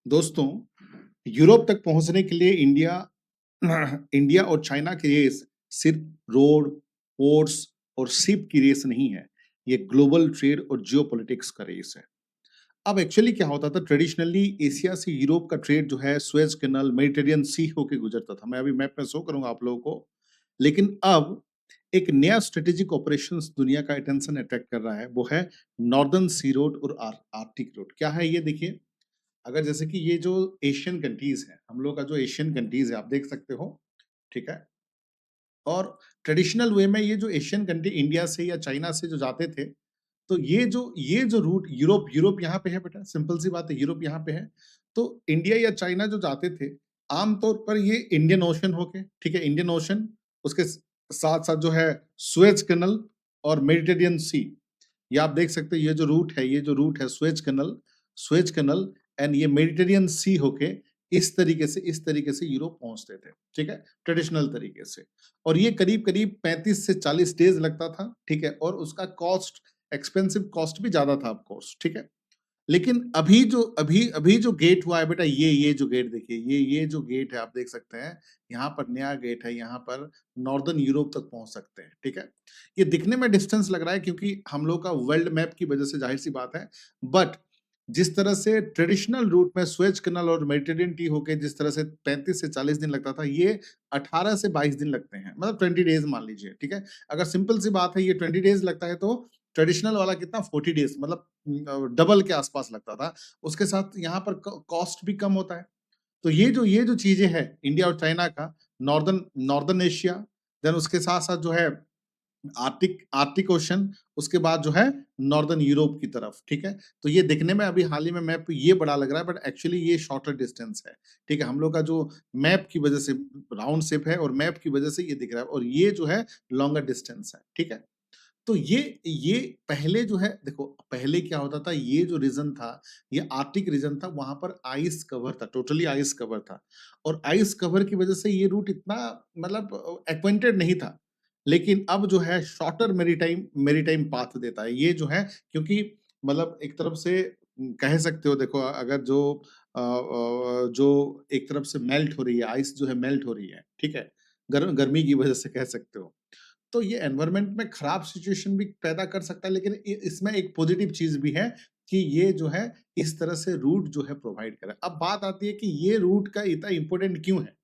दोस्तों, यूरोप तक पहुंचने के लिए इंडिया इंडिया और चाइना की रेस सिर्फ रोड, पोर्ट्स और शिप की रेस नहीं है। ये ग्लोबल ट्रेड और जियोपॉलिटिक्स का रेस है। अब एक्चुअली क्या होता था, ट्रेडिशनली एशिया से यूरोप का ट्रेड जो है सुएज कैनाल, मेडिटेरियन सी होके गुजरता था। मैं अभी मैप में शो करूंगा आप लोगों को। लेकिन अब एक नया स्ट्रेटेजिक ऑपरेशंस दुनिया का अटेंशन अट्रैक्ट कर रहा है, वो है नॉर्दर्न सी रोड और आर्कटिक रोड। क्या है ये देखिए। अगर जैसे कि ये जो एशियन कंट्रीज है, हम लोग का जो एशियन कंट्रीज है, आप देख सकते हो, ठीक है। और ट्रेडिशनल वे में ये जो एशियन कंट्री इंडिया से या चाइना से जो जाते थे, तो ये जो रूट यूरोप यूरोप यहाँ पे है बेटा, सिंपल सी बात है, यूरोप यहाँ पे है। तो इंडिया या चाइना जो जाते थे, आमतौर पर ये इंडियन ओशन होके, ठीक है, इंडियन ओशन, उसके साथ साथ जो है सुएज कैनल और मेडिटेरियन सी। ये आप देख सकते हैं, ये जो रूट है सुएज कैनल एंड ये मेडिटेरियन सी होके इस तरीके से यूरोप पहुंचते थे, ठीक है, ट्रेडिशनल तरीके से। और ये करीब-करीब 35 से 40 डेज़ लगता था, ठीक है, और उसका एक्सपेंसिव कॉस्ट भी ज़्यादा था ऑफ कोर्स, ठीक है। लेकिन अभी जो गेट हुआ है बेटा, ये जो गेट देखिए, ये जो गेट है आप देख सकते हैं, यहाँ पर नया गेट है, यहाँ पर नॉर्दर्न यूरोप तक पहुँच सकते हैं, ठीक है। ये दिखने में डिस्टेंस लग रहा है क्योंकि हम लोग का वर्ल्ड मैप की वजह से ज़ाहिर-सी बात है, बट जिस तरह से ट्रेडिशनल रूट में सुएज कैनाल और मेडिटेरियन टी होके जिस तरह से 35 से 40 दिन लगता था, ये 18 से 22 दिन लगते हैं, मतलब 20 डेज़ मान लीजिए, ठीक है। अगर सिंपल सी बात है, ये 20 डेज़ लगता है, तो ट्रेडिशनल वाला कितना 40 डेज़, मतलब डबल के आसपास लगता था। उसके साथ यहाँ पर कॉस्ट भी कम होता है। तो ये जो चीजें हैं इंडिया और चाइना का, नॉर्दर्न नॉर्दर्न एशिया, देन उसके साथ साथ जो है आर्टिक आर्टिक ओशन, उसके बाद जो है नॉर्दर्न यूरोप की तरफ, ठीक है। तो ये दिखने में अभी हाल ही में मैप ये बड़ा लग रहा है, बट एक्चुअली ये शॉर्टर डिस्टेंस है, ठीक है। हम लोग का जो मैप की वजह से राउंड शेप है और मैप की वजह से ये दिख रहा है, और ये जो है लॉन्गर डिस्टेंस है, ठीक है। तो ये पहले जो है, देखो पहले क्या होता था, ये जो रीजन था, ये आर्कटिक रीजन था, वहां पर आइस कवर था, टोटली आइस कवर था। और आइस कवर की वजह से ये रूट इतना, मतलब एक्वेंटेड नहीं था। लेकिन अब जो है शॉर्टर मेरीटाइम मेरीटाइम पाथ देता है ये जो है, क्योंकि मतलब एक तरफ से कह सकते हो, देखो अगर जो एक तरफ से मेल्ट हो रही है, आइस जो है मेल्ट हो रही है, ठीक है, गर्मी की वजह से कह सकते हो। तो ये एनवायरनमेंट में खराब सिचुएशन भी पैदा कर सकता है, लेकिन इसमें एक पॉजिटिव चीज भी है कि ये जो है इस तरह से रूट जो है प्रोवाइड करे। अब बात आती है कि ये रूट का इतना इंपॉर्टेंट क्यों है।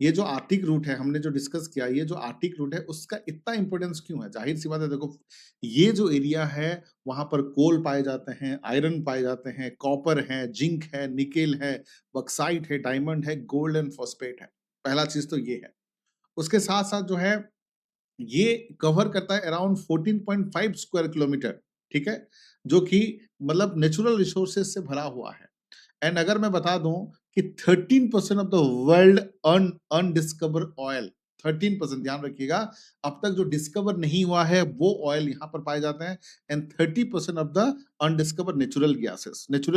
ये जो आर्टिक रूट है, हमने जो डिस्कस किया, ये जो आर्टिक रूट है उसका इतना इंपॉर्टेंस क्यों है। जाहिर सी बात है, देखो ये जो एरिया है, वहां पर कोल पाए जाते हैं, आयरन पाए जाते हैं, कॉपर है, जिंक है, निकेल है, बक्साइट है, डायमंड है, गोल्ड एंड फॉस्फेट है। पहला चीज तो ये है। उसके साथ साथ जो है ये कवर करता है अराउंड 14.5 स्क्वायर किलोमीटर, ठीक है, जो कि मतलब नेचुरल रिसोर्सेज से भरा हुआ है। एंड अगर मैं बता दूं कि 13% ऑफ द वर्ल्ड अनडिस्कवर ऑयल, 13%, ध्यान रखिएगा, अब तक जो डिस्कवर नहीं हुआ है वो ऑयल यहाँ पर पाए जाते हैं। And 30% of the undiscover natural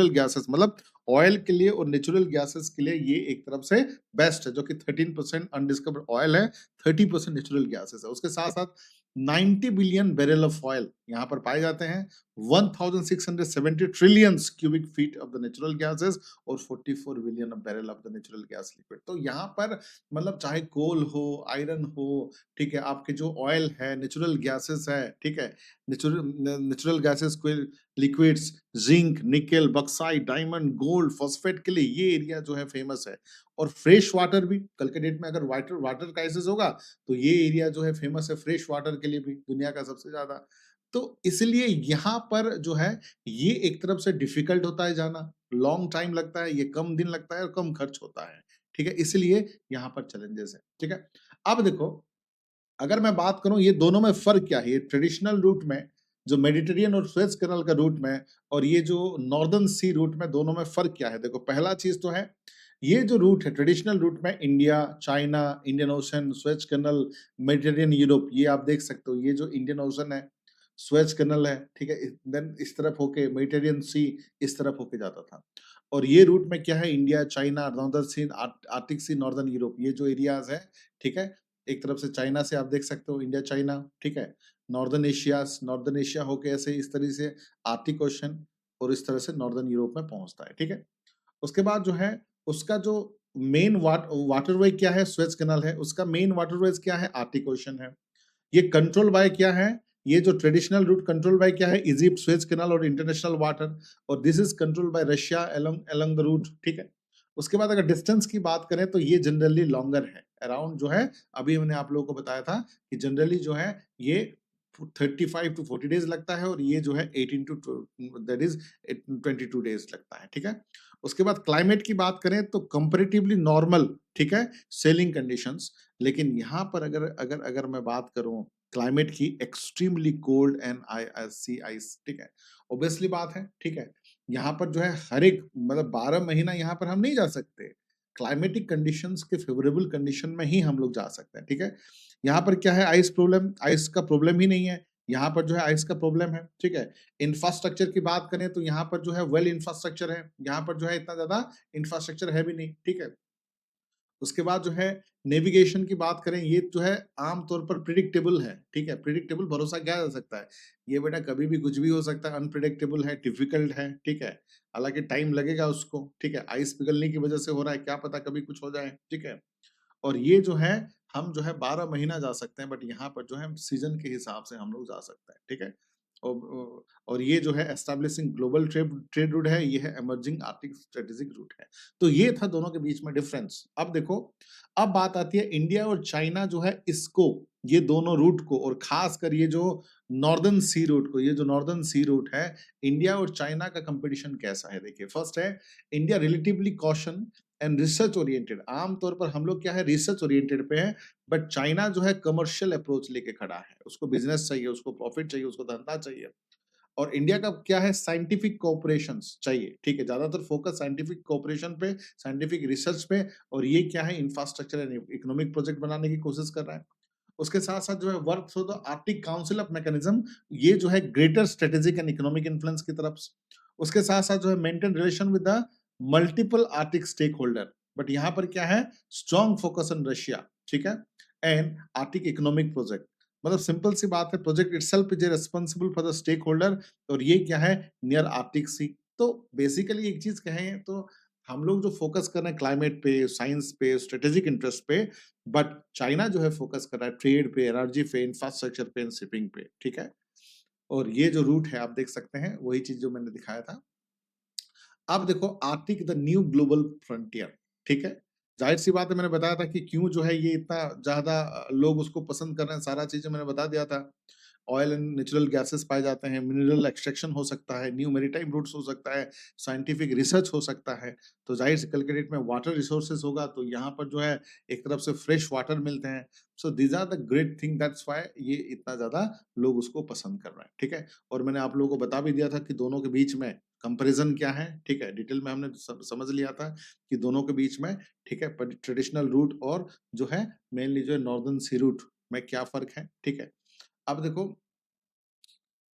gases मतलब ऑयल के लिए और नेचुरल गैसेस के लिए ये एक तरफ से बेस्ट है, जो कि 13% अनडिस्कवर्ड ऑयल है, 30% नेचुरल गैसेस है। उसके साथ साथ 90 बिलियन बैरल ऑफ ऑयल यहाँ पर पाए जाते हैं, 1670 trillion cubic feet of the natural gases और 44 billion of barrel of the natural gas liquid. तो यहाँ पर मतलब चाहे कोल हो, आयरन हो, ठीक है, आपके जो ऑयल है, नेचुरल गैसेस है, ठीक है, natural gases liquids, zinc, nickel, bauxite, diamond, gold, phosphate के लिए ये एरिया जो है फेमस है। और फ्रेश वाटर भी, कल के डेट में अगर वाटर वाटर क्राइसिस होगा तो ये एरिया जो है फेमस है फ्रेश वाटर के लिए भी, दुनिया का सबसे ज्यादा। तो इसलिए यहाँ पर जो है ये एक तरफ से डिफिकल्ट होता है जाना, लॉन्ग टाइम लगता है, ये कम दिन लगता है और कम खर्च होता है, ठीक है, इसलिए यहाँ पर चैलेंजेस है, ठीक है। अब देखो, अगर मैं बात करूं ये दोनों में फर्क क्या है, ये ट्रेडिशनल रूट में जो मेडिटेरियन और सुएज कैनाल का रूट में, और ये जो नॉर्दर्न सी रूट में, दोनों में फर्क क्या है। देखो पहला चीज तो है, ये जो रूट है ट्रेडिशनल रूट में, India, China, Indian ocean, Suez canal, Mediterranean, Europe, ये आप देख सकते हो, ये जो इंडियन ओशन है, सुएज कैनाल है, ठीक है, देन इस तरफ होके मेडिटेरियन सी इस तरफ होके जाता था। और ये रूट में क्या है, इंडिया, चाइना, नॉर्दर्न सी, आर्टिक सी, नॉर्दर्न यूरोप, ये जो एरियाज है, ठीक है, एक तरफ से चाइना से आप देख सकते हो, इंडिया, चाइना, ठीक है, नॉर्दर्न एशिया होके ऐसे इस तरह से आर्टिक ओशन और इस तरह से नॉर्दर्न यूरोप में पहुंचता है, ठीक है। उसके बाद जो है उसका जो मेन वाटरवे क्या है, स्वेज कैनाल है, उसका मेन वाटरवेज क्या है, आर्टिक ओशन है। ये कंट्रोल बाय क्या है, ये जो ट्रेडिशनल रूट कंट्रोल बाय क्या है, इजिप्ट, स्वेज कैनाल और इंटरनेशनल वाटर, और this is control by Russia along along the route, ठीक है। उसके बाद अगर डिस्टेंस की बात करें तो ये जनरली लॉन्गर है, अराउंड जो है अभी मैंने आप लोगों को बताया था कि जनरली जो है ये 35 टू 40 डेज लगता है, और ये जो है 18 टू दैट इज 22 डेज लगता है, ठीक है। उसके बाद क्लाइमेट की बात करें तो कंपैरेटिवली नॉर्मल, ठीक है, सेलिंग कंडीशंस। लेकिन यहाँ पर अगर अगर अगर मैं बात करूं क्लाइमेट की, extremely cold and sea ice, ठीक है, ऑब्वियसली बात है, ठीक है। यहाँ पर जो है हर एक मतलब 12 महीना यहाँ पर हम नहीं जा सकते, क्लाइमेटिक कंडीशंस के फेवरेबल कंडीशन में ही हम लोग जा सकते हैं, ठीक है। यहाँ पर क्या है, आइस प्रॉब्लम, आइस का प्रॉब्लम ही नहीं है, यहाँ पर जो है आइस का प्रॉब्लम है, ठीक है। इंफ्रास्ट्रक्चर की बात करें तो यहाँ पर जो है वेल इंफ्रास्ट्रक्चर है, यहाँ पर जो है इतना ज्यादा इंफ्रास्ट्रक्चर है भी नहीं, ठीक है। उसके बाद जो है नेविगेशन की बात करें, ये जो है आमतौर पर प्रिडिक्टेबल है, ठीक है, प्रिडिक्टेबल भरोसा किया जा सकता है, ये बेटा कभी भी कुछ भी हो सकता है, अनप्रिडिक्टेबल है, डिफिकल्ट है, ठीक है। हालांकि टाइम लगेगा उसको, ठीक है, आइस पिघलने की वजह से हो रहा है, क्या पता कभी कुछ हो जाए, ठीक है। और ये जो है हम जो है 12 महीना जा सकते हैं, बट यहाँ पर जो है सीजन के हिसाब से हम लोग जा सकते हैं, ठीक है। और ये जो है establishing global trade trade route है, ये है इमर्जिंग आर्थिक स्ट्रेटेजिक रूट है। तो ये था दोनों के बीच में डिफरेंस। अब देखो, अब बात आती है इंडिया और चाइना जो है इसको, ये दोनों रूट को, और खासकर ये जो नॉर्दर्न सी रूट को, ये जो नॉर्दर्न सी रूट है, इंडिया और चाइना का कंपटीशन कैसा है, देखिए। फर्स्ट है India relatively caution and research oriented, आमतौर पर हम लोग क्या है रिसर्च ओरिएंटेड पे हैं, बट चाइना जो है कमर्शियल अप्रोच लेके खड़ा है, उसको बिजनेस चाहिए, उसको प्रॉफिट चाहिए, उसको धंधा चाहिए। और इंडिया का क्या है, साइंटिफिक कोऑपरेशन चाहिए, ठीक है, ज्यादातर फोकस साइंटिफिक कोऑपरेशन पे, साइंटिफिक रिसर्च पे, और ये क्या है इंफ्रास्ट्रक्चर एंड इकोनॉमिक प्रोजेक्ट बनाने की कोशिश कर रहा है। उसके साथ साथ जो है work through the Arctic Council of mechanism, ये जो है greater strategic and economic influence की तरफ। उसके साथ साथ जो है maintain relation with the multiple Arctic stakeholder, but यहाँ पर क्या है, स्ट्रॉन्ग फोकस ऑन रशिया, ठीक है, एंड आर्टिक इकोनॉमिक प्रोजेक्ट। मतलब सिंपल सी बात है, project itself is responsible for the stakeholder, और ये क्या है, नियर आर्टिक सी। तो बेसिकली एक चीज कहें तो हम लोग जो फोकस कर रहे हैं क्लाइमेट पे, साइंस पे, स्ट्रेटेजिक इंटरेस्ट पे, बट चाइना जो है फोकस कर रहा है ट्रेड पे, एनर्जी पे, इंफ्रास्ट्रक्चर पे, शिपिंग पे, ठीक है। और ये जो रूट है आप देख सकते हैं, वही चीज जो मैंने दिखाया था। अब देखो Arctic the new global frontier, ठीक है। जाहिर सी बात है, मैंने बताया था कि क्यों जो है ये इतना ज्यादा लोग उसको पसंद कर रहे हैं, सारा चीजें मैंने बता दिया था। ऑयल एंड नेचुरल गैसेस पाए जाते हैं, मिनरल एक्सट्रैक्शन हो सकता है, न्यू मैरीटाइम रूट्स हो सकता है, साइंटिफिक रिसर्च हो सकता है। तो जाहिर से कल के डेट में वाटर रिसोर्सेज होगा, तो यहाँ पर जो है एक तरफ से फ्रेश वाटर मिलते हैं। So these are the great thing, that's why ये इतना ज्यादा लोग उसको पसंद कर रहे हैं, ठीक है। और मैंने आप लोगों को बता भी दिया था कि दोनों के बीच में कंपैरिजन क्या है, ठीक है, डिटेल में हमने समझ लिया था कि दोनों के बीच में, ठीक है, ट्रेडिशनल रूट और जो है मेनली जो है नॉर्दर्न सी रूट में क्या फर्क है, ठीक है। अब देखो,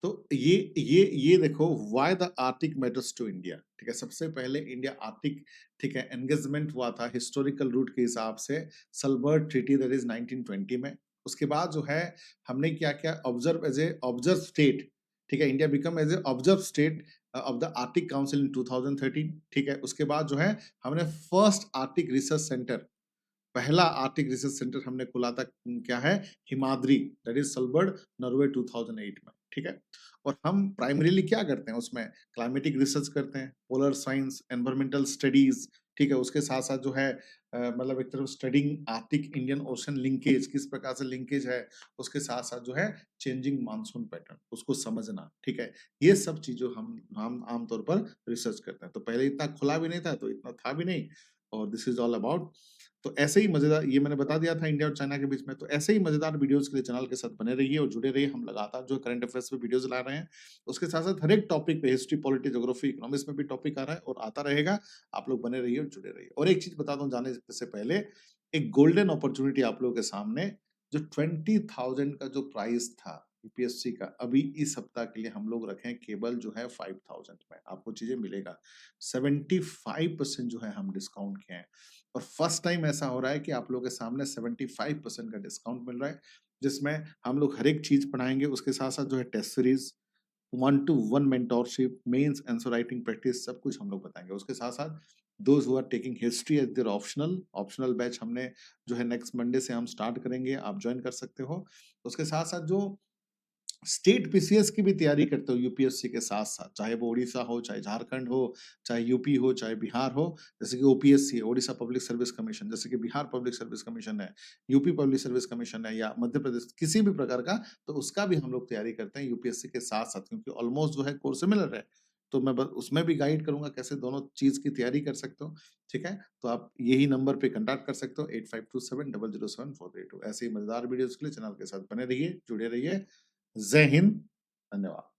तो ये देखो why the Arctic matters to India, ठीक है। सबसे पहले इंडिया आर्टिक, ठीक है, एंगेजमेंट हुआ था हिस्टोरिकल रूट के हिसाब से सलबर्ट ट्रीटी, दैट इज 1920 में। उसके बाद जो है हमने क्या क्या observe as a observe state, ठीक है, India become as a observe state of the Arctic council in 2013, ठीक है। उसके बाद जो है हमने फर्स्ट आर्टिक रिसर्च सेंटर, पहला आर्टिक रिसर्च सेंटर हमने खोला था, क्या है, Himadri, that is Svalbard, Norway, 2008 में, ठीक है। और हम प्राइमरीली क्या करते हैं उसमें, क्लाइमेटिक रिसर्च करते हैं, पोलर साइंस, एनवायरमेंटल स्टडीज, ठीक है। उसके साथ साथ जो है मतलब एक तरफ studying Arctic Indian ocean linkage, किस प्रकार से लिंकेज है, उसके साथ साथ जो है चेंजिंग मानसून पैटर्न, उसको समझना, ठीक है। ये सब चीजों हम आमतौर पर रिसर्च करते हैं। तो पहले इतना खुला भी नहीं था, तो इतना था भी नहीं, और दिस इज ऑल अबाउट। तो ऐसे ही मजेदार, ये मैंने बता दिया था इंडिया और चाइना के बीच में। तो ऐसे ही मजेदार वीडियोस के लिए चैनल के साथ बने रहिए और जुड़े रहिए, हम लगातार जो करंट अफेयर्स पे वीडियोस ला रहे हैं। उसके साथ साथ हर एक टॉपिक पे, हिस्ट्री, पॉलिटी, ज्योग्राफी, इकोनॉमिक्स में भी टॉपिक आ रहा है और आता रहेगा। आप लोग बने रहिए और जुड़े रहिए। और एक चीज बता दूं जाने से पहले, एक गोल्डन अपॉर्चुनिटी आप लोगों के सामने, जो 20,000 का जो प्राइस था यूपीएससी का, अभी इस सप्ताह के लिए हम लोग रखें केवल जो है 5,000 में आपको चीजें मिलेगा। 75% जो है हम डिस्काउंट किए हैं, और फर्स्ट टाइम ऐसा हो रहा है कि आप लोगों के सामने 75% का डिस्काउंट मिल रहा है, जिसमें हम लोग हर एक चीज पढ़ाएंगे। उसके साथ साथ जो है test series, 1-to-1 mentorship, mains answer writing practice, सब कुछ हम लोग बताएंगे। उसके साथ साथ those who are taking history as their optional batch हमने जो है नेक्स्ट मंडे से हम स्टार्ट करेंगे, आप ज्वाइन कर सकते हो। उसके साथ-साथ जो स्टेट पीसीएस की भी तैयारी करते हो यूपीएससी के साथ-साथ, चाहे वो उड़ीसा हो, चाहे झारखंड हो, चाहे यूपी हो, चाहे बिहार हो, जैसे कि ओपीएससी है, ओडिशा पब्लिक सर्विस कमीशन, जैसे कि बिहार पब्लिक सर्विस कमीशन है, यूपी पब्लिक सर्विस कमीशन है या मध्य प्रदेश किसी भी प्रकार का, तो उसका भी हम लोग तैयारी करते हैं यूपीएससी के साथ-साथ क्योंकि ऑलमोस्ट जो है कोर्स सिमिलर है। तो मैं ब उसमें भी गाइड करूँगा कैसे दोनों चीज़ की तैयारी कर सकते हो, ठीक है? तो आप यही नंबर पे कॉन्टैक्ट कर सकते हो 8527007432 ऐसे ही मजेदार वीडियोज़ के लिए चैनल के साथ बने रहिए, जुड़े रहिए। जय हिंद, धन्यवाद।